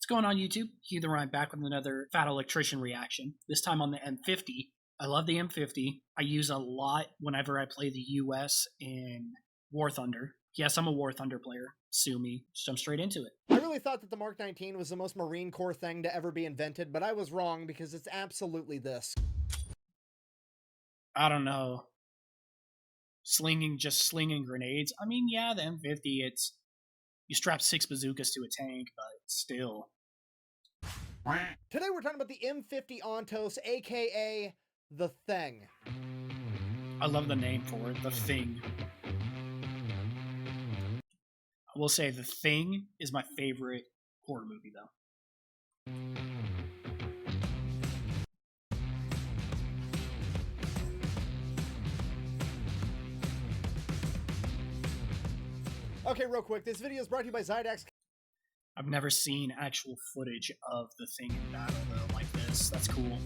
going on, YouTube? Either I'm back with another Fat Electrician reaction, this time on the M50. I love the M50. I use a lot whenever I play the US in War Thunder. Yes, I'm a War Thunder player. Sue me. Just jump straight into it. I really thought that the Mark 19 was the most Marine Corps thing to ever be invented, but I was wrong because it's absolutely this. I don't know. Just slinging grenades. I mean, yeah, the M50, it's... You strap 6 bazookas to a tank, but still. Today we're talking about the M50 Ontos, aka The Thing. I love the name for it, The Thing. I will say The Thing is my favorite horror movie, though. Okay, real quick, this video is brought to you by Zydax. I've never seen actual footage of The Thing in battle, though, like this. That's cool.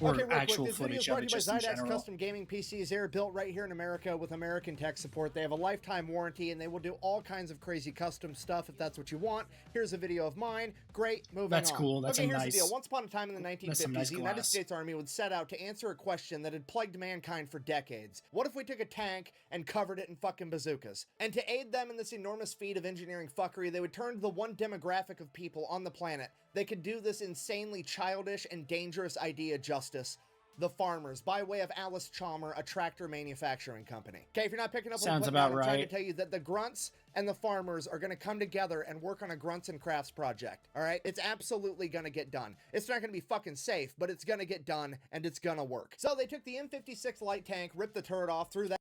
Or Okay, real actual quick, this video footage is of brought it to you just by in Zydax general. Custom Gaming PCs. They're built right here in America with American tech support. They have a lifetime warranty, and they will do all kinds of crazy custom stuff if that's what you want. Here's a video of mine. Great, moving on. That's cool. That's okay, a here's nice... the deal. Once upon a time in the 1950s, nice the United glass. States Army would set out to answer a question that had plagued mankind for decades. What if we took a tank and covered it in fucking bazookas? And to aid them in this enormous feat of engineering fuckery, they would turn to the one demographic of people on the planet that could do this insanely childish and dangerous idea justice. The farmers, by way of Alice Chalmer, a tractor manufacturing company. Okay, if you're not picking up what I'm Sounds putting down, about I'm trying to right. tell you that the grunts and the farmers are going to come together and work on a grunts and crafts project, all right? It's absolutely going to get done. It's not going to be fucking safe, but it's going to get done, and it's going to work. So they took the M56 light tank, ripped the turret off, threw that...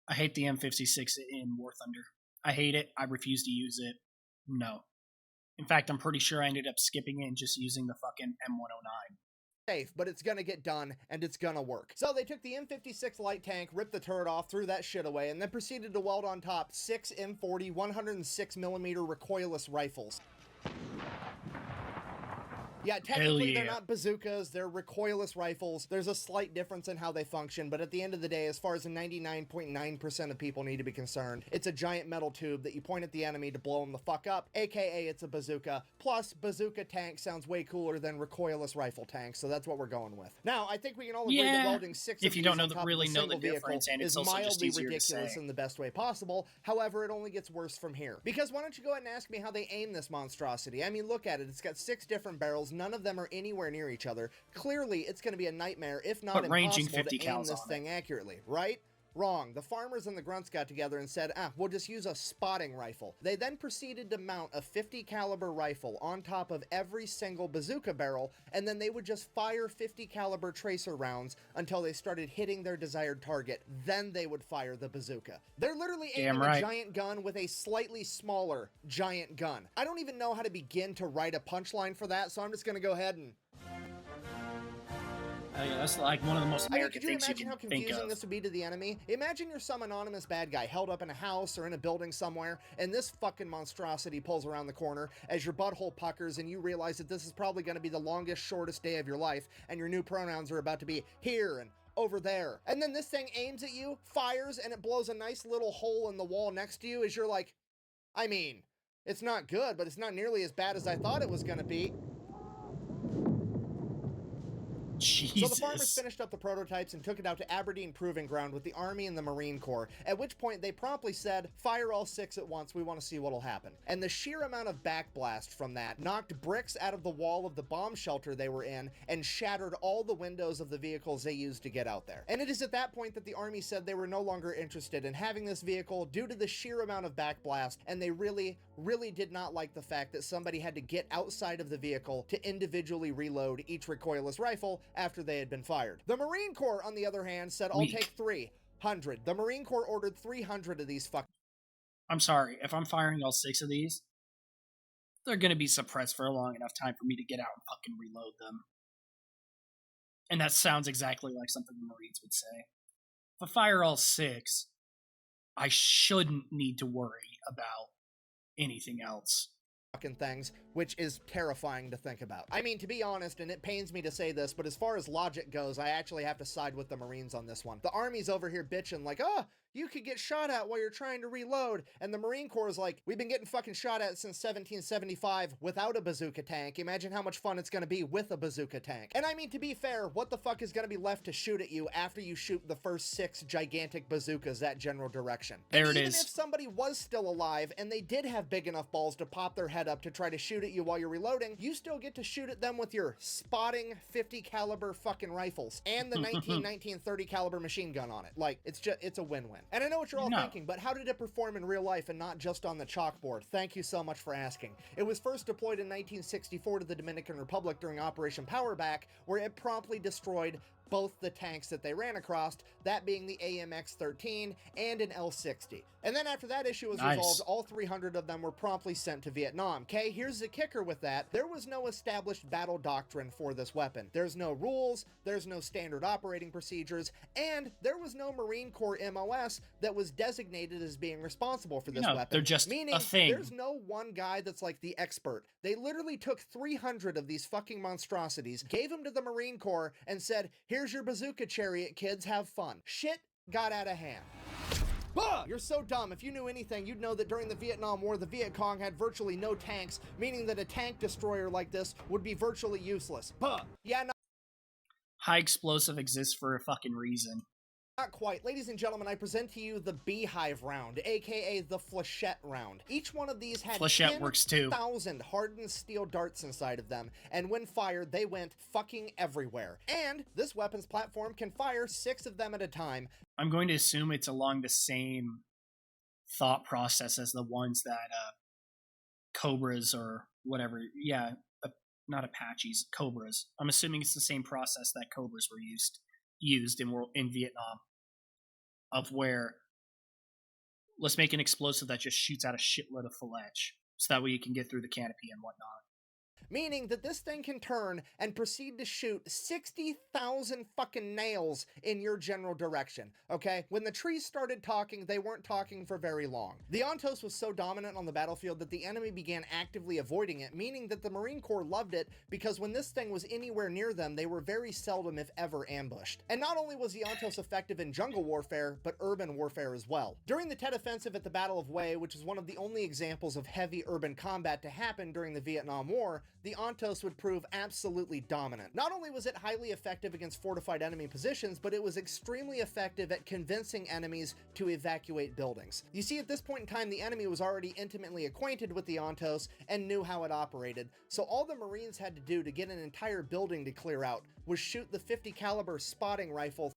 I hate the M56 in War Thunder. I hate it. I refuse to use it. No. In fact, I'm pretty sure I ended up skipping it and just using the fucking M109. Safe, but it's gonna get done, and it's gonna work. So they took the M56 light tank, ripped the turret off, threw that shit away, and then proceeded to weld on top 6 M40 106mm recoilless rifles. Yeah, technically they're not bazookas, they're recoilless rifles. There's a slight difference in how they function, but at the end of the day, as far as the 99.9% of people need to be concerned, it's a giant metal tube that you point at the enemy to blow them the fuck up, aka it's a bazooka. Plus, bazooka tank sounds way cooler than recoilless rifle tank, so that's what we're going with. Now, I think we can all agree that welding 6 if of you these don't know on top really of a know the single vehicle difference, and it's is also just mildly easier to ridiculous say. in the best way possible. However, it only gets worse from here. Because why don't you go ahead and ask me how they aim this monstrosity? I mean, look at it. It's got 6 different barrels. None of them are anywhere near each other. Clearly, it's going to be a nightmare, if not ranging impossible, 50 to aim cals this on thing accurately, right? Wrong. The farmers and the grunts got together and said, we'll just use a spotting rifle. They then proceeded to mount a 50 caliber rifle on top of every single bazooka barrel, and then they would just fire 50 caliber tracer rounds until they started hitting their desired target. Then they would fire the bazooka. They're literally aiming a giant gun with a slightly smaller giant gun. I don't even know how to begin to write a punchline for that, so I'm just gonna go ahead and... Yeah, that's like one of the most American things you can can how think confusing of. this would be to the enemy? Imagine you're some anonymous bad guy held up in a house or in a building somewhere, and this fucking monstrosity pulls around the corner as your butthole puckers and you realize that this is probably going to be the longest, shortest day of your life, and your new pronouns are about to be here and over there. And then this thing aims at you, fires, and it blows a nice little hole in the wall next to you as you're like, I mean, it's not good, but it's not nearly as bad as I thought it was going to be. Jesus. So the farmers finished up the prototypes and took it out to Aberdeen Proving Ground with the Army and the Marine Corps, at which point they promptly said, fire all 6 at once, we want to see what'll happen. And the sheer amount of backblast from that knocked bricks out of the wall of the bomb shelter they were in and shattered all the windows of the vehicles they used to get out there. And it is at that point that the Army said they were no longer interested in having this vehicle due to the sheer amount of backblast, and they really did not like the fact that somebody had to get outside of the vehicle to individually reload each recoilless rifle after they had been fired. The Marine Corps, on the other hand, said, I'll take 300. The Marine Corps ordered 300 of these I'm sorry, if I'm firing all 6 of these, they're gonna be suppressed for a long enough time for me to get out and fucking reload them. And that sounds exactly like something the Marines would say. If I fire all 6, I shouldn't need to worry about anything else. fucking things, which is terrifying to think about. I mean, to be honest, and it pains me to say this, but as far as logic goes, I actually have to side with the Marines on this one. The Army's over here bitching like, oh, you could get shot at while you're trying to reload. And the Marine Corps is like, we've been getting fucking shot at since 1775 without a bazooka tank. Imagine how much fun it's gonna be with a bazooka tank. And I mean, to be fair, what the fuck is gonna be left to shoot at you after you shoot the first 6 gigantic bazookas that general direction? There it Even is. if somebody was still alive and they did have big enough balls to pop their head up to try to shoot at you while you're reloading, you still get to shoot at them with your spotting 50 caliber fucking rifles and the 1930 caliber machine gun on it. Like, it's a win-win. And I know what you're all thinking, but how did it perform in real life and not just on the chalkboard? Thank you so much for asking. It was first deployed in 1964 to the Dominican Republic during Operation Powerback, where it promptly destroyed both the tanks that they ran across, that being the AMX-13 and an L-60. And then after that issue was resolved, all 300 of them were promptly sent to Vietnam. Okay, here's the kicker with that. There was no established battle doctrine for this weapon. There's no rules, there's no standard operating procedures, and there was no Marine Corps MOS that was designated as being responsible for this weapon. They're just meaning a thing. There's no one guy that's like the expert. They literally took 300 of these fucking monstrosities, gave them to the Marine Corps, and said, here's your bazooka chariot, kids, have fun. Shit got out of hand. Bah! You're so dumb. If you knew anything, you'd know that during the Vietnam War, the Viet Cong had virtually no tanks, meaning that a tank destroyer like this would be virtually useless. Bah! Yeah, no. High explosive exists for a fucking reason. Not quite. Ladies and gentlemen, I present to you the Beehive round, aka the Flechette round. Each one of these had 10,000 hardened steel darts inside of them, and when fired, they went fucking everywhere. And this weapons platform can fire 6 of them at a time. I'm going to assume it's along the same thought process as the ones that Cobras or whatever, not Apaches, Cobras. I'm assuming it's the same process that Cobras were used in Vietnam, of where let's make an explosive that just shoots out a shitload of fletch, so that way you can get through the canopy and whatnot. Meaning that this thing can turn and proceed to shoot 60,000 fucking nails in your general direction, okay? When the trees started talking, they weren't talking for very long. The Ontos was so dominant on the battlefield that the enemy began actively avoiding it, meaning that the Marine Corps loved it because when this thing was anywhere near them, they were very seldom, if ever, ambushed. And not only was the Ontos effective in jungle warfare, but urban warfare as well. During the Tet Offensive at the Battle of Hue, which is one of the only examples of heavy urban combat to happen during the Vietnam War, the Ontos would prove absolutely dominant. Not only was it highly effective against fortified enemy positions, but it was extremely effective at convincing enemies to evacuate buildings. You see, at this point in time, the enemy was already intimately acquainted with the Ontos and knew how it operated, so all the Marines had to do to get an entire building to clear out was shoot the 50 caliber spotting rifle.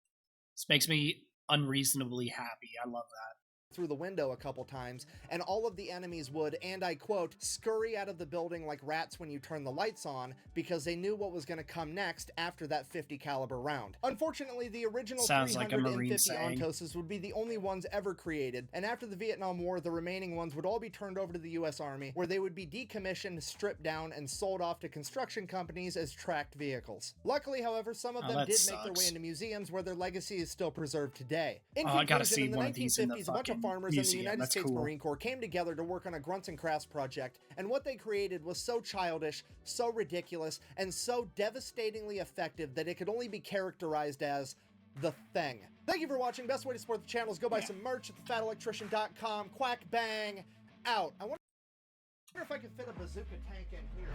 This makes me unreasonably happy. I love that. Through the window a couple times, and all of the enemies would, and I quote, scurry out of the building like rats when you turn the lights on, because they knew what was going to come next after that 50 caliber round. Unfortunately, the original 300 M50 Ontoses would be the only ones ever created, and after the Vietnam War, the remaining ones would all be turned over to the US Army, where they would be decommissioned, stripped down, and sold off to construction companies as tracked vehicles. Luckily, however, some of them did make their way into museums where their legacy is still preserved today. In conclusion, in the 1950s, a bunch of farmers in the United States Marine Corps came together to work on a grunts and crafts project, and what they created was so childish, so ridiculous, and so devastatingly effective that it could only be characterized as the thing. Thank you for watching. Best way to support the channel is go buy some merch at thefatelectrician.com. Quack bang out. I wonder if I can fit a bazooka tank in here.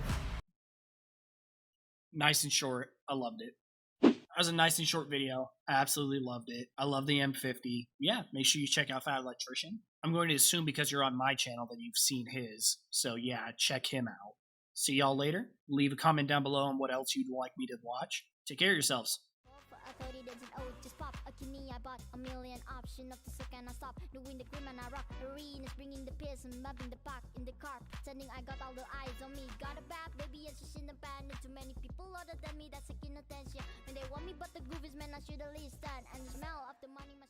Nice and short. I loved it. That was a nice and short video. I absolutely loved it. I love the M50. Yeah, make sure you check out Fat Electrician. I'm going to assume because you're on my channel that you've seen his. So yeah, check him out. See y'all later. Leave a comment down below on what else you'd like me to watch. Take care of yourselves. I bought a million option of the second I stop doing the grim and I rock arenas, bringing the piss and mobbing the pack in the car, pretending I got all the eyes on me. Got a bad baby, it's just in the band. Too many people other than me that's seeking attention. When they want me, but the groove is man, I should at least stand. And the smell of the money must